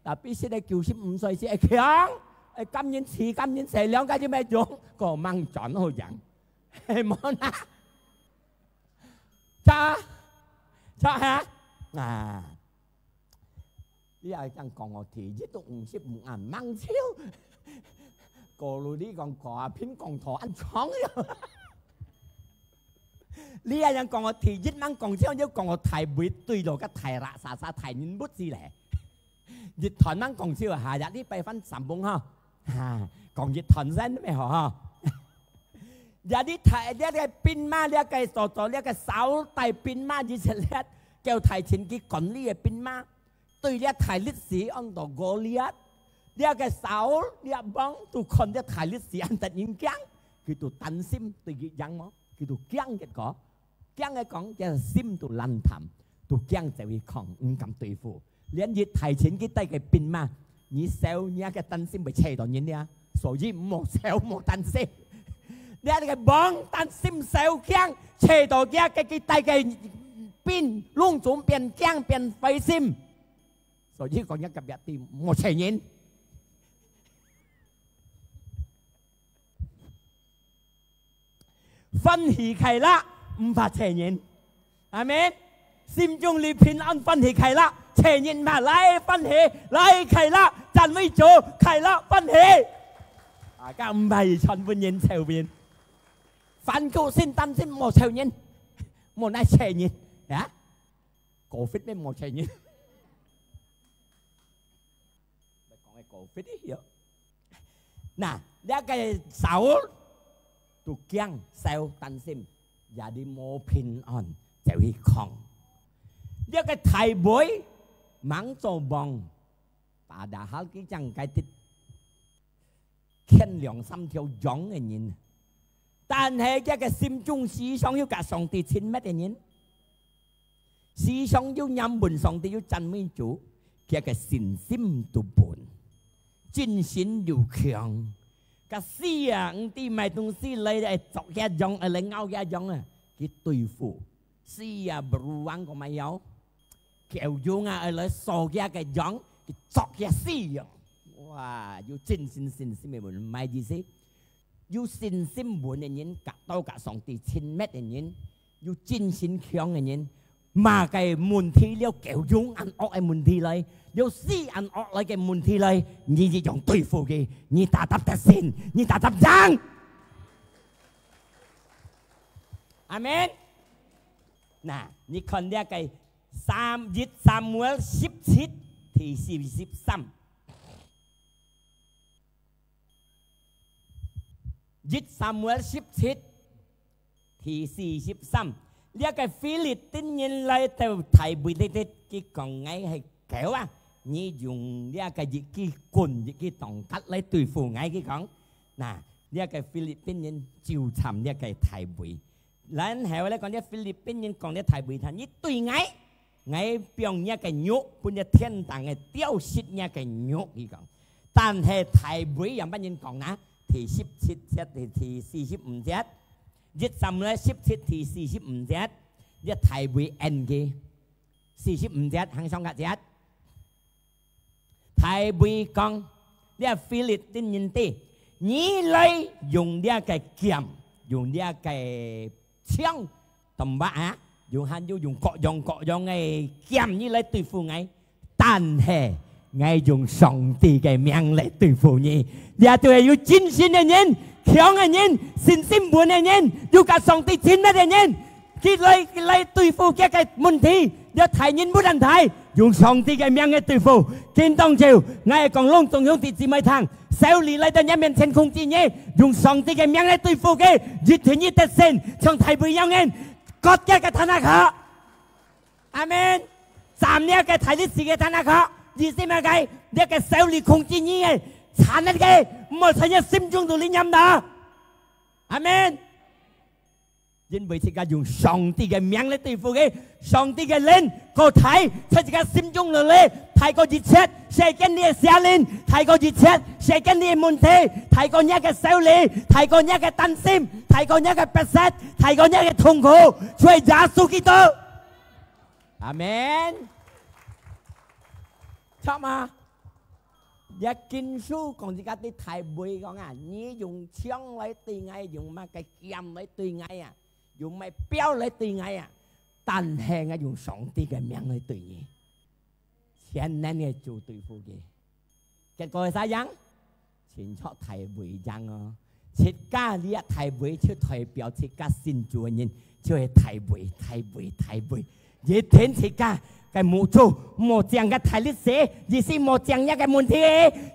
tapi sẽ đây 95歲先係強，今年遲今年成兩家啲咩種個掹轉好人，係冇啦，錯嚇啊！呢係真講我提議都55萬掹超，個路呢講個片講台安闖咗，呢係人講我提議掹講超，要講我提會對落個提啦，沙提年不知咧。熱團掹講笑下日啲備分3本呵，講熱團先咩呵？有啲提呢個變媽呢個做做呢個手提變媽以前咧叫提前結講呢個變媽，對呢提歷史安度過呢呢個手呢幫到คน呢提歷史安突然間佢度擔心對佢樣麼？佢度驚嘅講，驚嘅講就心度爛談，度驚就會抗唔敢對付。連熱提前佢低嘅變嘛，你燒你嘅擔心咪車到人哋啊，所以唔好燒冇擔心。你個幫擔心燒驚，車到嘅佢低嘅變窿總變驚變費心，所以講一個日啲冇車人。歡喜快樂唔怕車人，阿們，心中裡平安歡喜快樂。車人嘛來歡喜，來快樂，讚美主，快樂歡喜。大家唔係全部人潮邊，反高先擔心冇潮人，冇乃車人啊，Covid 咩冇車人？咪講係 Covid 啲嘢。嗱，呢個手都驚受擔心，有啲冇平安就會抗。呢個提杯。mang cho bong padahal cái chẳng cái thịt khen lượng xăm theo giống người nhìn但係cái心中思想要甲上帝親密嘅人思想要仰望上帝要讚美主個信心都本精神又強個思啊唔啲咪東西嚟嚟作一種嚟拗一種啊佢對付思啊 beruang 個咪有kiểu dùng à ở sổ ra cái giống cái chọc ra xì rồi, wow, yêu chân xin mình mai gì thế, yêu xin muốn người nhìn cả tao cả sòng tỷ 1000 mét người nhìn, yêu chân xin khiong người nhìn, mà cái môn thi liêu kiểu dùng ăn ốc cái môn thi lại, liêu xì ăn ốc lại cái môn thi lại, như gì dùng đối付cái, như ta tập ta xin, như ta tập giang, amen, nè, như con đeo cái Dịch Samuel 17 thì 43 Dịch Samuel 17 thì 43 Lihat cái Philippines nhìn lại theo thầy bùi thế cái còn ngay hay kéo à như dùng lihat cái gì cái quần cái tổng cắt lấy tùy phù ngay cái con nè lihat cái Philippines nhìn chịu chậm lihat cái thầy bùi lại hẹo lại còn lihat Philippines nhìn còn lihat thầy bùi thành như tùy ngay ngay biong nha cái nhục, bây giờ thiên đàng cái tiêu xịt nha cái nhục gì còn,但係太不一樣，不然講啊， thì 17 節thì 45 節，一浸咧17thì 45 節，一題會 N 嘅45節，行上個節，題會講呢個菲律賓人哋，你嚟用呢個劍，用呢個槍，同埋啊，用漢語用各樣嘅劍你嚟對付我，但係。我用上帝嘅名嚟對付你，你都係要堅信嘅人、強嘅人、信心滿嘅人，要กับ上帝親密嘅人，佢嚟對付嘅問題，要睇人冇人睇，用上帝嘅名嚟對付。見當朝，我係講隆重兄弟姊妹聽，手裏嚟到人面前控制你，用上帝嘅名嚟對付嘅，越團越得勝，從提背有人，國家嘅坦克，阿門，站呢嘅睇歷史嘅坦克。意思咩計？你嘅手裏控制你嘅殘忍嘅，唔係喺你心中度念念的。阿門。因為自己用上帝嘅名嚟對付嘅，上帝嘅靈個體喺自己心中度咧，睇個熱切，寫緊你嘅寫靈，睇個熱切，寫緊你嘅問題，睇個你嘅手裏，睇個你嘅擔心，睇個你嘅不捨，睇個你嘅痛苦，就係耶穌基督。阿門。ชอบมาอยากกินสู้ของที่กัดที่ไทยบุยก็ง่ายนี่dùngช่องlấyตีไงdùngมาไก่เกียมlấyตีไงอ่ะdùngไม่เปรี้ยวlấyตีไงอ่ะตันแหงอ่ะdùngสองตีไก่เมียงlấyตีนี่เช่นนั้นเนี่ยจูตุยฟูกีเกิดก่อนสายยังฉันชอบไทยบุยยังอ๋อชิดก้าเลี้ยไทยบุยชื่อไทยเปรี้ยวชิดก้าสินจวนยินชื่อไทยบุยไทยบุยไทยบุยยิ่งเห็นชิดก้าcái mũ chú mũ chẳng cái thái lịch sử gì xí mũ chẳng nhá cái môn thi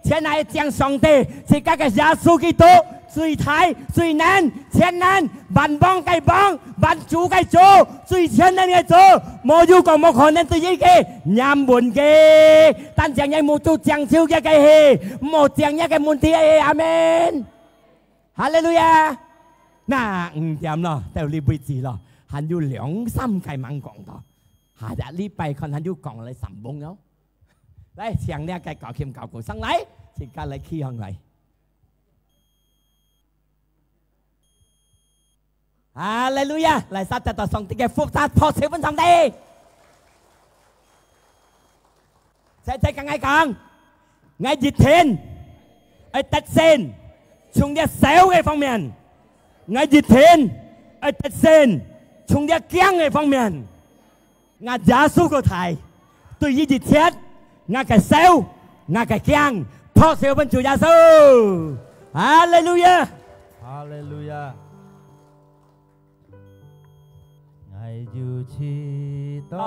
thế này chẳng song tê thì các cái giáo sư kỳ tô suy thái suy nan thiên nan bàn bong cái bong bàn chú cái chú suy thiên nan cái chú mũ du còn một khổ nên tự nhiên cái nhằm buồn cái tan chẳng nhá mũ chú chẳng siêu cái hề mũ chẳng nhá cái môn thi amen hallelujah nà chạm lo tao li bùi gì lo hắn du 2-3cái mang講到下日呢拜看喺度講你神夢咗，嚟唱呢一個教劍教鼓聲嚟，即刻嚟起向嚟。哈利路亞，嚟撒得到上帝嘅福澤破小本上帝。細細更加講，我熱天，我得勝，從啲小嘅方面，我熱天，我得勝，從啲強嘅方面。我耶穌個題對於熱切，我嘅手，我嘅頸，破小本主耶穌，哈利路亞，哈利路亞，愛就知多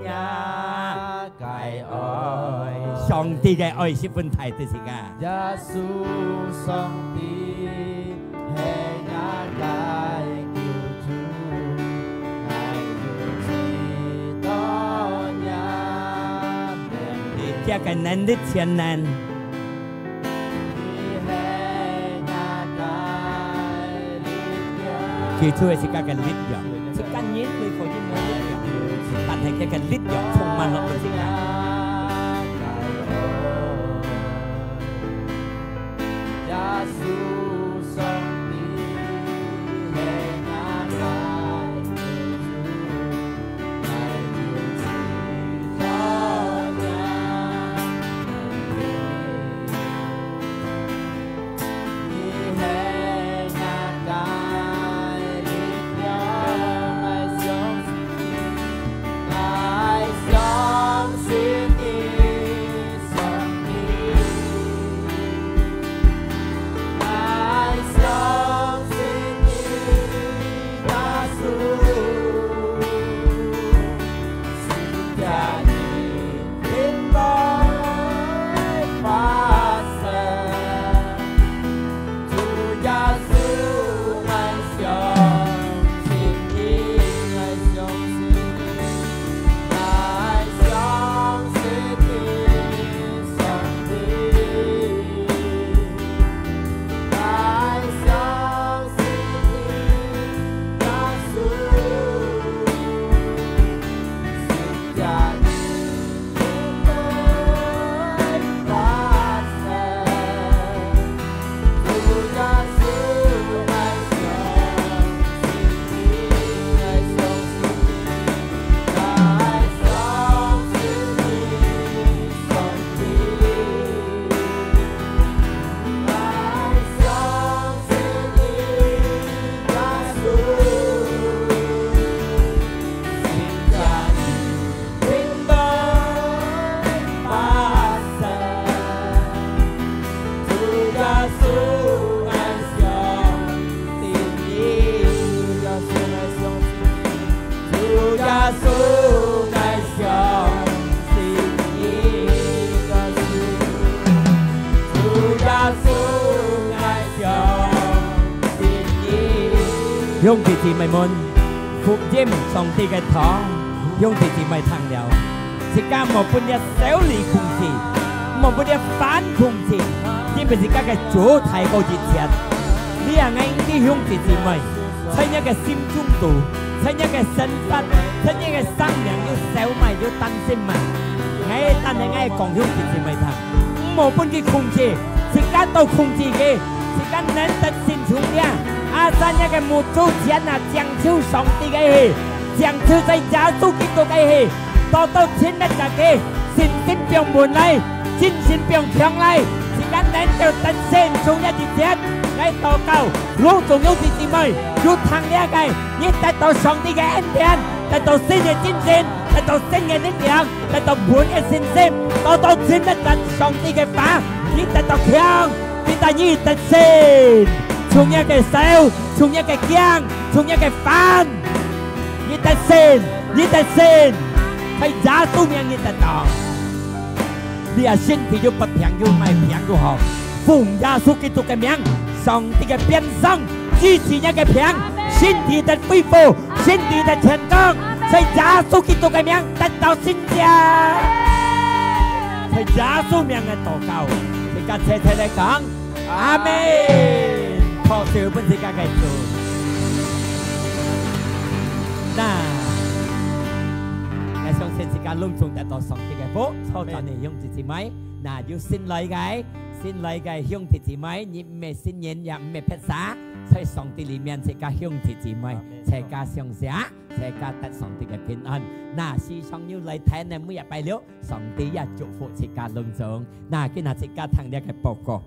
呀，該愛，上帝嘅愛是本題對是噶，耶穌上帝係我該。這個能力全能，其實係個力量，即係人對佢啲冇力量，但係個力量充滿落去先啊！相信。Giêsu ngài sống tin nhị Chúa Giêsu ngài sống tin nhị Chúa Giêsu ngài sống tin nhị 用弟弟妹們福音上帝嘅堂，用弟弟妹聽了，自家冇半日小理控制，冇半日反控制，因為自家嘅主太過熱切，你係嗌啲兄弟姊妹，趁一個心中度，趁一個身份，趁一個生命要小米要擔心嘛，嗌但係嗌講兄弟姊妹聽，冇半嘅控制，自家都控制嘅，自家能得先重要。阿三一個木主錢啊，講求上帝嘅戲，講求在耶穌基督嘅戲，多多錢一隻嘅，信心變滿嚟，信心變強嚟，時間能就得先從一啲錢嚟禱告，如仲有弟姊妹，要聽呢個，你得到上帝嘅恩典，得到新嘅精神，得到新嘅力量，得到滿嘅信心，多多錢一隻上帝嘅法，你得到強，你得你得先。從一個手，從一個鏡，從一個飯，你得先，你得先，喺耶穌名你得到。你啊身體就不平就唔平就好，奉耶穌基督嘅名，上帝嘅變相支持一個平，身體得恢復，身體得健康，在耶穌基督嘅名得到新家，喺耶穌名嘅禱告，你家切切嚟講，阿門。พอเสือเป็นสิกาไก่จูน่าในช่วงเส้นสิการลุ่มจุงแต่ต่อสองที่ไก่โป๊ะชอบตอนนี้ยงติดสิไหมน่าอยู่สิ้นลอยไก่ยงติดสิไหมยิ้มเมสิ้นเย็นยามเมเพชรสาใช้สองตีลีเมียนสิกายงติดสิไหมใช้กาเสียงเสียใช้กาตัดสองตีไก่เป็นอันน่าซีช่องยิ้วเลยแทนในเมื่อไปเลี้ยวสองตีอยากจุฟุสิการลุ่มจุงน่ากินหาสิกาทางเดียไก่โป๊ะก็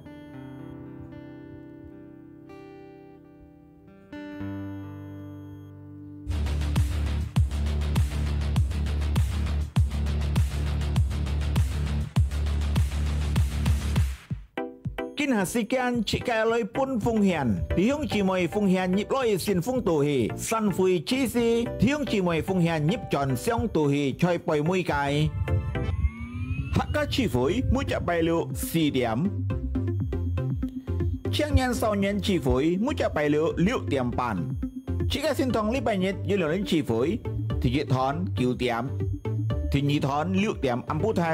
กินหาสิการชิกาลอยปุ่นฟงเฮียนที่ห้องจีมวยฟงเฮียนยิบร้อยสินฟงตัวฮีสันฟุยชีซีที่ห้องจีมวยฟงเฮียนยิบจอนเซียงตัวฮีช่วยปล่อยมวยไก่ฮักกะชีฟุยมุจะไปเร็ว4 điểm เชียงยัน2 年ชีฟุยมุจะไปเร็ว6 điểm半ชิกาสินทองลิบายเน็ตยืนเหลือเล่นชีฟุยที่ยึดถอน9 điểm ที่ยีถอน6 điểm อัมพูเทา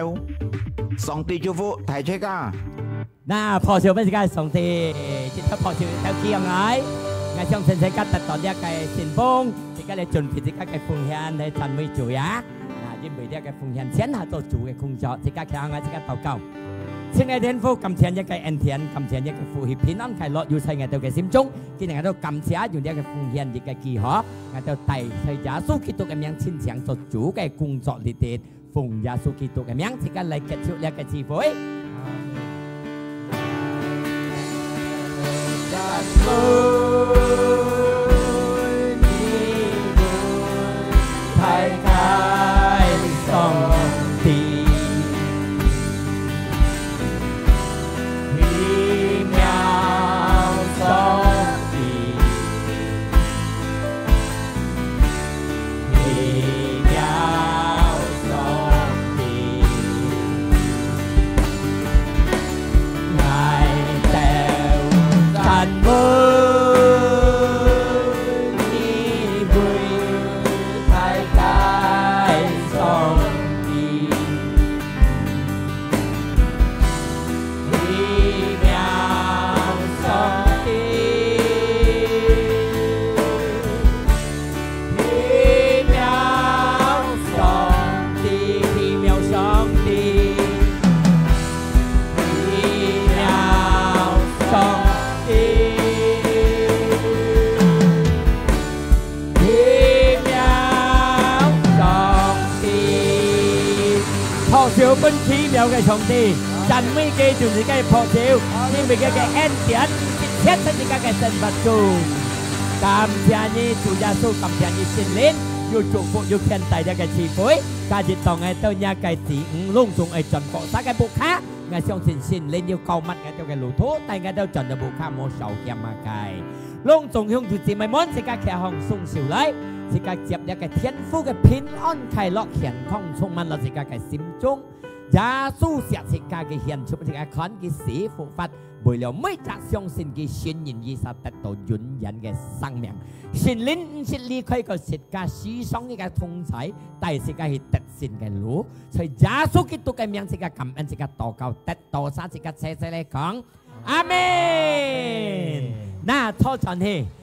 2 ตีจูฟุไทยใช่กาน่าพอเชียวเป็นสิการสองทีจิตถ้าพอเชียวแถวเคียงไงไงช่องเซนเซกัดตัดต่อเดียกไก่สินฟงสิการเลยจนผิดสิการไก่ฟงเฮียนในจันไม่จุยะยิ้มไปเดียกไก่ฟงเฮียนเชียนหาตัวจุไก่คงจอสิการแข่งไงสิการเต่าเก่าซึ่งไงเดนฟูกำเชียนยังไก่เอ็นเทียนกำเชียนยังไก่ฟูหิบพินอันไก่เลาะอยู่ใส่ไงตัวไก่ซิมจงกินไงตัวกำเชียอยู่เดียกไก่ฟงเฮียนยังไก่กี่หอไงตัวไต่ใส่ยาสู้คิดตัวไก่เมียงชินเสียงตัวจุไก่กุ้งจอลิเตดฟงยาสู้คิดตัวไก่เมียงสิการเลยเกิดชุดเดียกไก่ชีฝอย太开上帝，奇妙上帝，奇妙上帝，爱到赞美。Siêu bên khí biểu cái sông thì chẳng mấy cái chủ gì cái phò siêu nhưng vì cái en tiền xét thân thì cái sân vật chủ cảm gia như chủ gia su cảm gia như xin lên yêu chủ phụ yêu khen tài ra cái chi phối cái gì tòng ai tao nhà cái chỉ lung tung ai chọn cọ sát cái bộ khác ngài xong xin xin lên yêu cầu mặt ngài cho cái lũ thố tay ngài đâu chọn được bộ khám mô sầu kia mà cài lông trồng hương từ chỉ mày món sẽ cả kẻ hồng sung xỉu lấy sẽ cả chẹp được cái thiên phú cái pin on khai lọ khiển không sung man là sẽ cả cái sim chung giá su sẽ cả cái hiền chụp sẽ cả khán cái sĩ phụ phát bởi liệu mấy chắc xong xin cái xin nhìn gì sao tết tổ dũng dẫn cái sang miệng xin linh xin ly khai cái sẽ cả sĩ sống cái thông thái tại sẽ cả hiện tết xin cái lúa所以giá su cái tụ cái miệng sẽ cả cảm ơn sẽ cả tổ cao tết tổ sát sẽ cả xe xe lấy con Amen 那超传嘿。